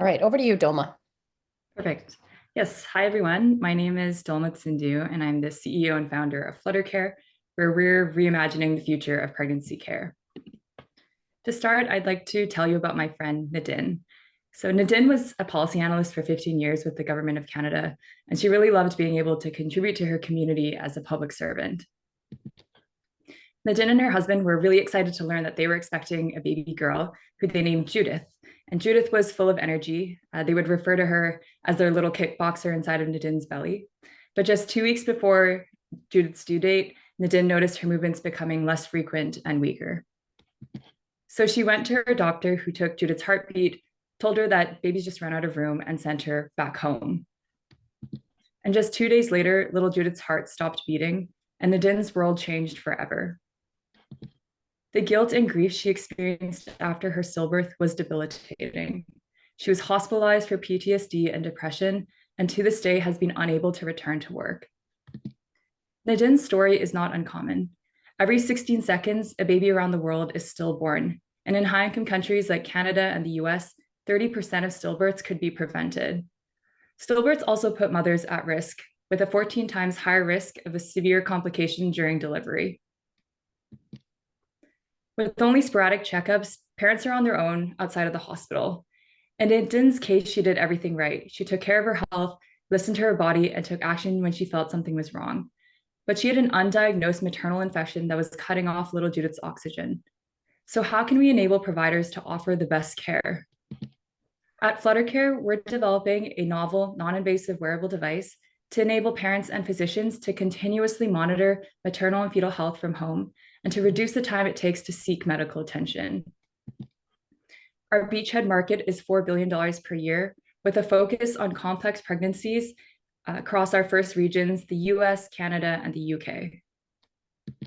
All right, over to you, Dolma. Perfect. Yes. Hi, everyone. My name is Dolma Tsundu, and I'm the CEO and founder of FlutterCare, where we're reimagining the future of pregnancy care. To start, I'd like to tell you about my friend Nadine. So Nadine was a policy analyst for 15 years with the government of Canada, and she really loved being able to contribute to her community as a public servant. Nadine and her husband were really excited to learn that they were expecting a baby girl who they named Judith. And Judith was full of energy. They would refer to her as their little kickboxer inside of Nadine's belly. But just 2 weeks before Judith's due date, Nadine noticed her movements becoming less frequent and weaker. So she went to her doctor, who took Judith's heartbeat, told her that babies just ran out of room, and sent her back home. And just 2 days later, little Judith's heart stopped beating, and Nadine's world changed forever. The guilt and grief she experienced after her stillbirth was debilitating. She was hospitalized for PTSD and depression, and to this day has been unable to return to work. Nadine's story is not uncommon. Every 16 seconds, a baby around the world is stillborn, and in high-income countries like Canada and the US, 30% of stillbirths could be prevented. Stillbirths also put mothers at risk, with a 14 times higher risk of a severe complication during delivery. With only sporadic checkups, parents are on their own outside of the hospital. And in Din's case, she did everything right. She took care of her health, listened to her body, and took action when she felt something was wrong. But she had an undiagnosed maternal infection that was cutting off little Judith's oxygen. So how can we enable providers to offer the best care? At FlutterCare, we're developing a novel, non-invasive wearable device to enable parents and physicians to continuously monitor maternal and fetal health from home and to reduce the time it takes to seek medical attention. Our beachhead market is $4 billion per year, with a focus on complex pregnancies across our first regions, the US, Canada, and the UK.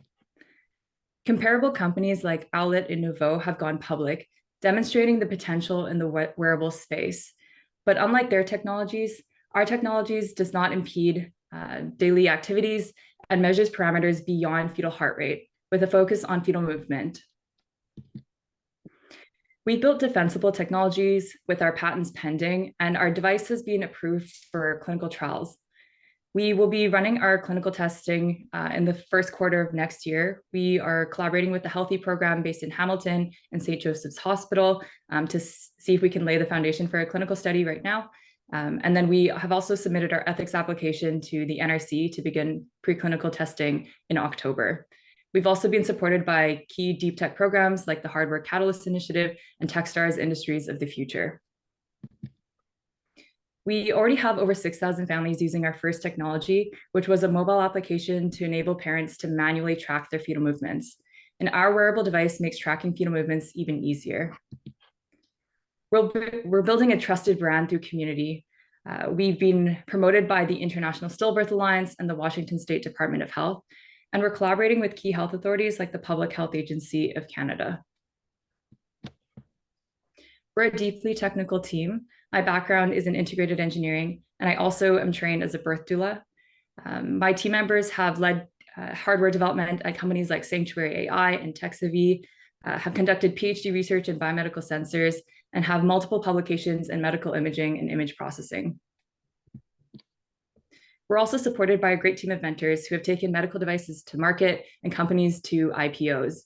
Comparable companies like Owlet and Nouveau have gone public, demonstrating the potential in the wearable space. But unlike their technologies, our technologies does not impede daily activities and measures parameters beyond fetal heart rate, with a focus on fetal movement. We built defensible technologies with our patents pending, and our device has been approved for clinical trials. We will be running our clinical testing in the first quarter of next year. We are collaborating with the Healthy program based in Hamilton and St. Joseph's Hospital to see if we can lay the foundation for a clinical study right now. And then we have also submitted our ethics application to the NRC to begin preclinical testing in October. We've also been supported by key deep tech programs like the Hardware Catalyst Initiative and Techstars Industries of the Future. We already have over 6,000 families using our first technology, which was a mobile application to enable parents to manually track their fetal movements. And our wearable device makes tracking fetal movements even easier. We're building a trusted brand through community. We've been promoted by the International Stillbirth Alliance and the Washington State Department of Health, and we're collaborating with key health authorities like the Public Health Agency of Canada. We're a deeply technical team. My background is in integrated engineering, and I also am trained as a birth doula. My team members have led hardware development at companies like Sanctuary AI and Texav, have conducted PhD research in biomedical sensors, and have multiple publications in medical imaging and image processing. We're also supported by a great team of mentors who have taken medical devices to market and companies to IPOs.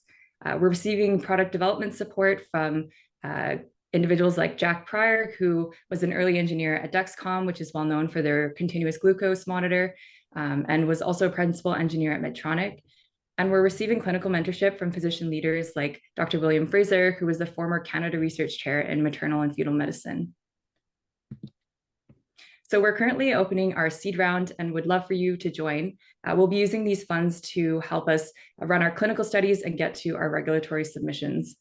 We're receiving product development support from individuals like Jack Pryor, who was an early engineer at Dexcom, which is well known for their continuous glucose monitor, and was also a principal engineer at Medtronic. And we're receiving clinical mentorship from physician leaders like Dr. William Fraser, who was the former Canada Research Chair in maternal and fetal medicine. So we're currently opening our seed round and would love for you to join. We'll be using these funds to help us run our clinical studies and get to our regulatory submissions.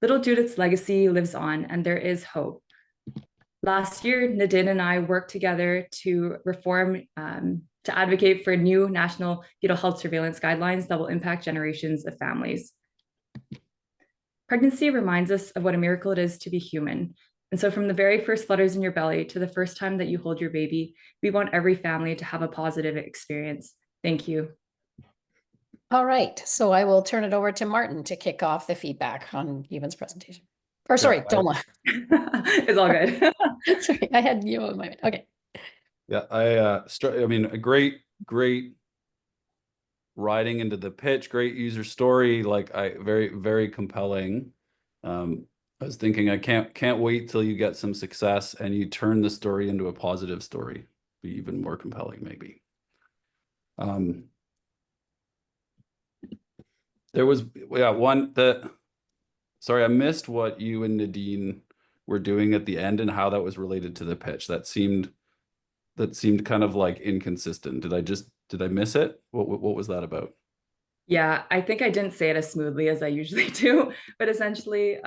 Little Judith's legacy lives on, and there is hope. Last year, Nadine and I worked together to reform, to advocate for new national fetal health surveillance guidelines that will impact generations of families. Pregnancy reminds us of what a miracle it is to be human. And so from the very first flutters in your belly to the first time that you hold your baby, we want every family to have a positive experience. Thank you. All right, so I will turn it over to Martin to kick off the feedback on Ewan's presentation. Or sorry, Yeah, Dolma. It's all good. Sorry, I had you in my mind. Okay. yeah, I mean, a great riding into the pitch, great user story, like very compelling. I was thinking I can't wait till you get some success and you turn the story into a positive story. Be even more compelling, maybe. Um, there was, yeah, sorry, I missed what you and Nadine were doing at the end and how that was related to the pitch. That seemed kind of like inconsistent. Did I miss it? What was that about? Yeah, I think I didn't say it as smoothly as I usually do, but essentially,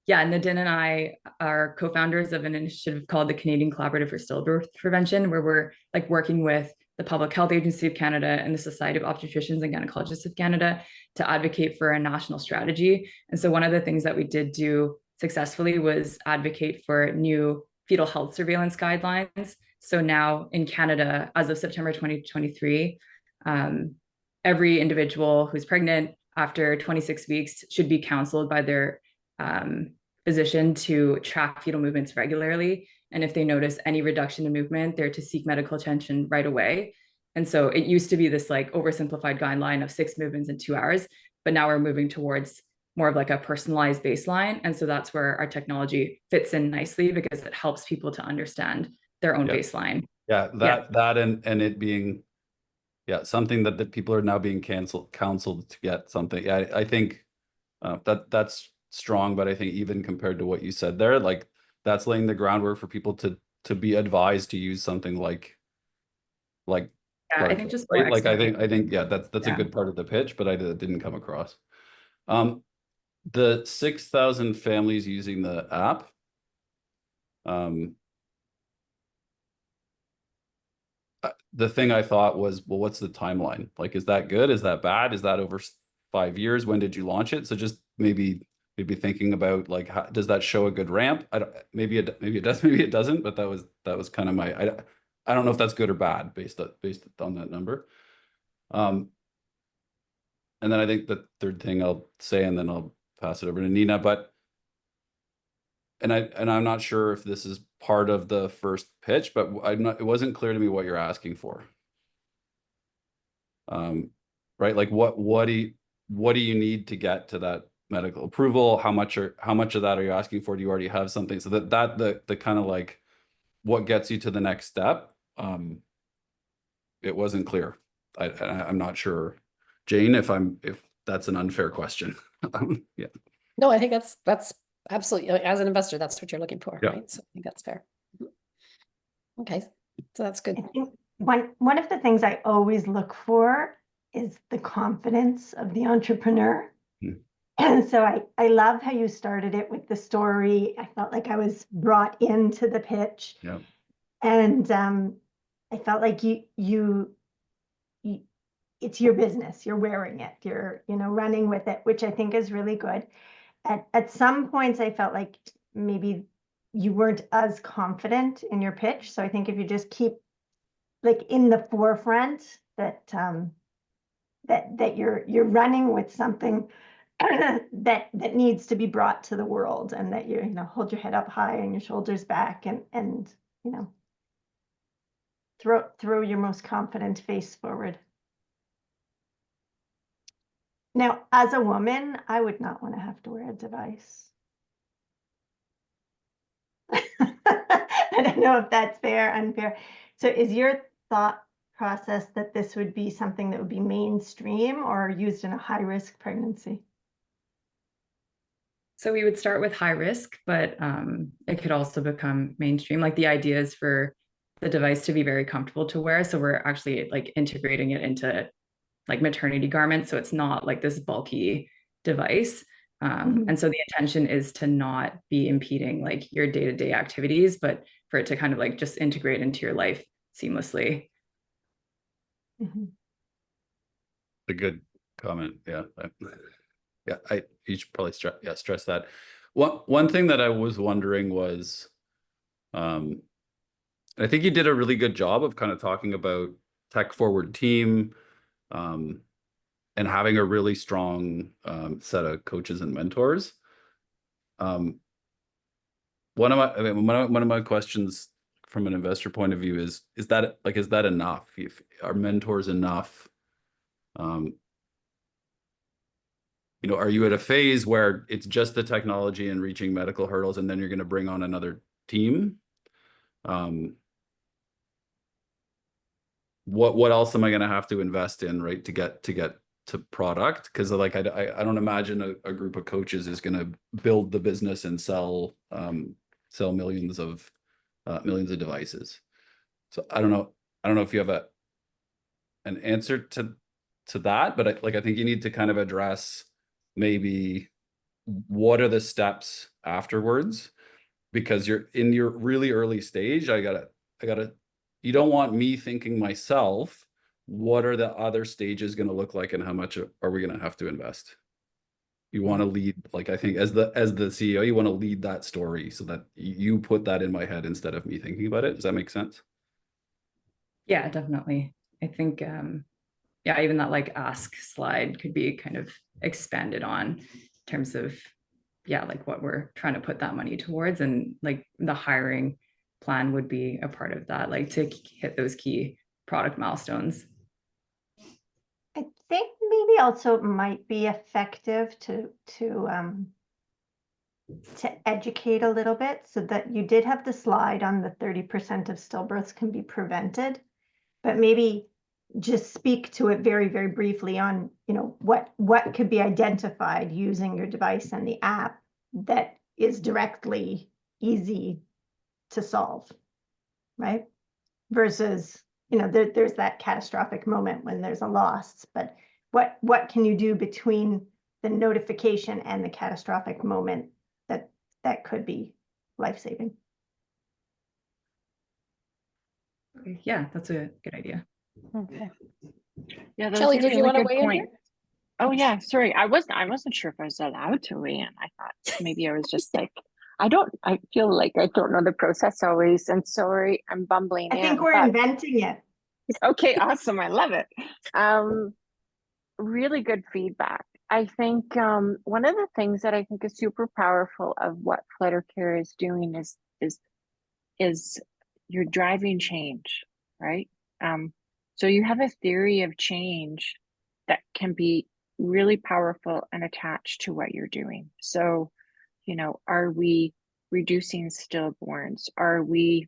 yeah, Nadine and I are co-founders of an initiative called the Canadian Collaborative for Stillbirth Prevention, where we're like working with the Public Health Agency of Canada and the Society of Obstetricians and Gynecologists of Canada to advocate for a national strategy. And so one of the things that we did do successfully was advocate for new fetal health surveillance guidelines. So now in Canada, as of September 2023, every individual who's pregnant after 26 weeks should be counseled by their physician to track fetal movements regularly. And if they notice any reduction in movement, they're to seek medical attention right away. And so it used to be this like oversimplified guideline of 6 movements in 2 hours, but now we're moving towards more of like a personalized baseline. And so that's where our technology fits in nicely because it helps people to understand their own Yeah. baseline. Yeah, Yeah. that and it being, yeah, something that the people are now being counseled to get something. Yeah, I think that's strong, but I think even compared to what you said there, like that's laying the groundwork for people to be advised to use something like Yeah, I think FlutterCare, just more right? Like expert. I think yeah, that's a Yeah. good part of the pitch, but I didn't come across. Um, the 6,000 families using the app. Um, the thing I thought was, well, what's the timeline? Like, is that good? Is that bad? Is that over 5 years? When did you launch it? So just maybe thinking about like, how, does that show a good ramp? I don't, maybe it does, maybe it doesn't. But that was kind of my I don't know if that's good or bad based on that number. Um, and then I think the third thing I'll say, and then I'll pass it over to Nina. But I'm not sure if this is part of the first pitch, but it wasn't clear to me what you're asking for. Right? Like what do you need to get to that medical approval? How much of that are you asking for? Do you already have something? So the kind of like what gets you to the next step? It wasn't clear. I'm not sure, Jane, if that's an unfair question. Yeah. No, I think that's absolutely, as an investor, that's what you're looking for, Yeah. right? So I think that's fair. Okay, so that's good. I think one of the things I always look for is the confidence of the entrepreneur. Mm. And so I love how you started it with the story. I felt like I was brought into the pitch. Yeah. And I felt like you it's your business. You're wearing it. You're, running with it, which I think is really good. At some points, I felt like maybe you weren't as confident in your pitch. So I think if you just keep like in the forefront that you're running with something that needs to be brought to the world, and that hold your head up high and your shoulders back, and you know throw your most confident face forward. Now, as a woman, I would not want to have to wear a device. I don't know if that's fair, unfair. So is your thought process that this would be something that would be mainstream or used in a high-risk pregnancy? So we would start with high risk, but it could also become mainstream. Like the idea is for the device to be very comfortable to wear. So we're actually like integrating it into like maternity garments. So it's not like this bulky device. And so the intention is to not be impeding like your day-to-day activities, but for it to kind of like just integrate into your life seamlessly. A good comment. Yeah. Yeah, you should probably stress that. One thing that I was wondering was, I think you did a really good job of kind of talking about tech forward team, and having a really strong set of coaches and mentors. one of my questions from an investor point of view is that enough? If are mentors enough? You know, are you at a phase where it's just the technology and reaching medical hurdles, and then you're going to bring on another team? What else am I going to have to invest in, right, to get to product? Because like I don't imagine a group of coaches is going to build the business and sell millions of devices. So I don't know if you have an answer to that, but I think you need to kind of address maybe what are the steps afterwards, because you're in your really early stage. I gotta you don't want me thinking myself, what are the other stages going to look like and how much are we going to have to invest? You want to lead, like, I think as the CEO, you want to lead that story so that you put that in my head instead of me thinking about it. Does that make sense? Yeah, definitely. I think, yeah, even that like ask slide could be kind of expanded on in terms of, yeah, like what we're trying to put that money towards, and like the hiring plan would be a part of that, like to hit those key product milestones. I think maybe also it might be effective to educate a little bit, so that you did have the slide on the 30% of stillbirths can be prevented, but maybe just speak to it very, very briefly on, you know, what could be identified using your device and the app that is directly easy to solve, right? Versus, you know, there's that catastrophic moment when there's a loss, but what can you do between the notification and the catastrophic moment that could be life-saving? Okay, yeah, that's a good idea. Okay. Yeah, that's Shelley, a did you really want to good weigh in point. here? Oh yeah, sorry. I wasn't sure if I was allowed to weigh in. I thought maybe I was just like, I feel like I don't know the process always. And sorry, I'm bumbling I think in, we're but inventing it. okay, awesome. I love it. Really good feedback. I think one of the things that I think is super powerful of what FlutterCare is doing is you're driving change, right? So you have a theory of change that can be really powerful and attached to what you're doing. So, you know, are we reducing stillborns? Are we,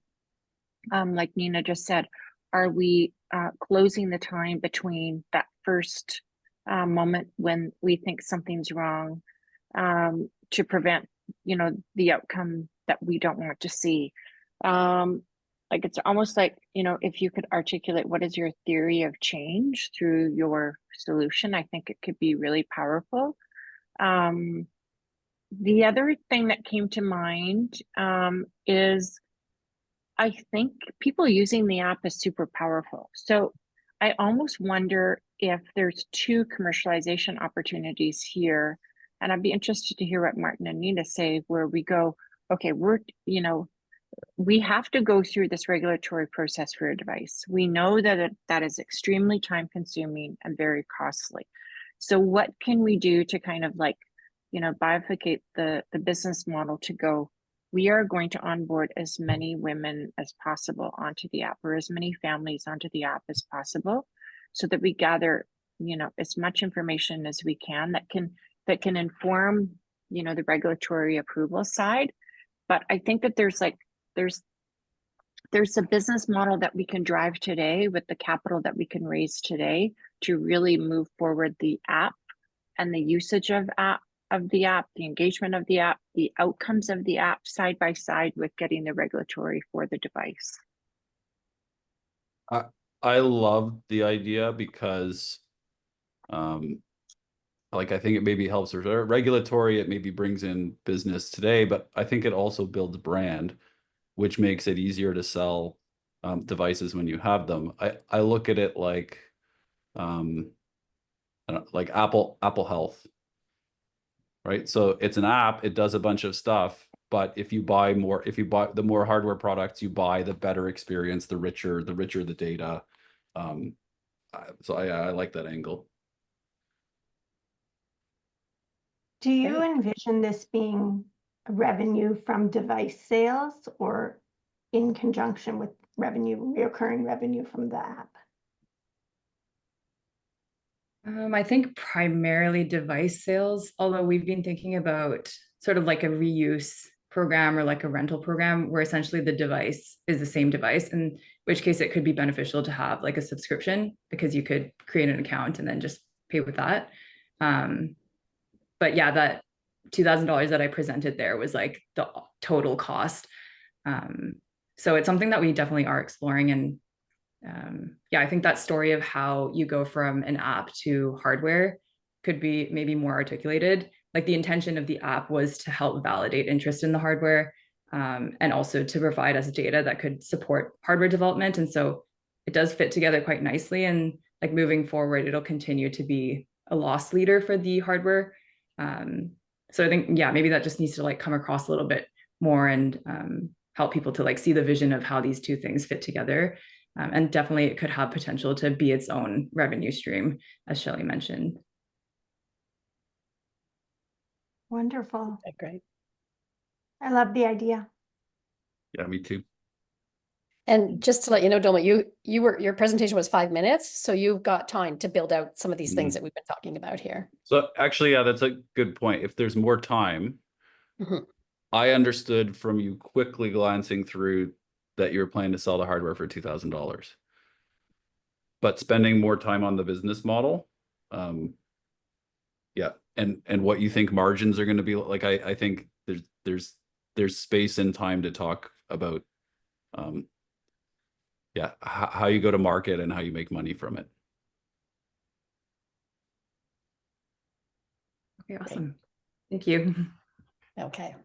like Nina just said, are we closing the time between that first moment when we think something's wrong, to prevent, you know, the outcome that we don't want to see? Like it's almost like, you know, if you could articulate what is your theory of change through your solution, I think it could be really powerful. The other thing that came to mind is I think people using the app is super powerful. So I almost wonder if there's two commercialization opportunities here. And I'd be interested to hear what Martin and Nina say, where we go, okay, you know, we have to go through this regulatory process for a device. We know that that is extremely time consuming and very costly. So what can we do to kind of like, you know, bifurcate the business model to go, we are going to onboard as many women as possible onto the app, or as many families onto the app as possible, so that we gather, you know, as much information as we can that can inform, you know, the regulatory approval side. But I think that there's a business model that we can drive today with the capital that we can raise today to really move forward the app and the usage of the app, the engagement of the app, the outcomes of the app side by side with getting the regulatory for the device. I love the idea because like I think it maybe helps with regulatory, it maybe brings in business today, but I think it also builds brand, which makes it easier to sell devices when you have them. I look at it like like Apple Health, right? So it's an app, it does a bunch of stuff, but if you buy the more hardware products you buy, the better experience, the richer the data. So I like that angle. Do you envision this being revenue from device sales or in conjunction with recurring revenue from the app? I think primarily device sales, although we've been thinking about sort of like a reuse program or like a rental program where essentially the device is the same device, in which case it could be beneficial to have like a subscription because you could create an account and then just pay with that. But yeah, that $2,000 that I presented there was like the total cost. So it's something that we definitely are exploring. And yeah, I think that story of how you go from an app to hardware could be maybe more articulated. Like the intention of the app was to help validate interest in the hardware, and also to provide us data that could support hardware development. And so it does fit together quite nicely. And like moving forward, it'll continue to be a loss leader for the hardware. So I think, yeah, maybe that just needs to like come across a little bit more and help people to like see the vision of how these two things fit together. And definitely it could have potential to be its own revenue stream, as Shelley mentioned. Wonderful. Okay, great. I love the idea. Yeah, me too. And just to let you know, Dolma, your presentation was 5 minutes, so you've got time to build out some of these things that we've been talking about here. So actually, yeah, that's a good point. If there's more time, Mhm. I understood from you quickly glancing through that you're planning to sell the hardware for $2,000, but spending more time on the business model. Yeah, and what you think margins are going to be like. I think there's space and time to talk about yeah, how you go to market and how you make money from it. Okay, awesome. Thank you. Okay.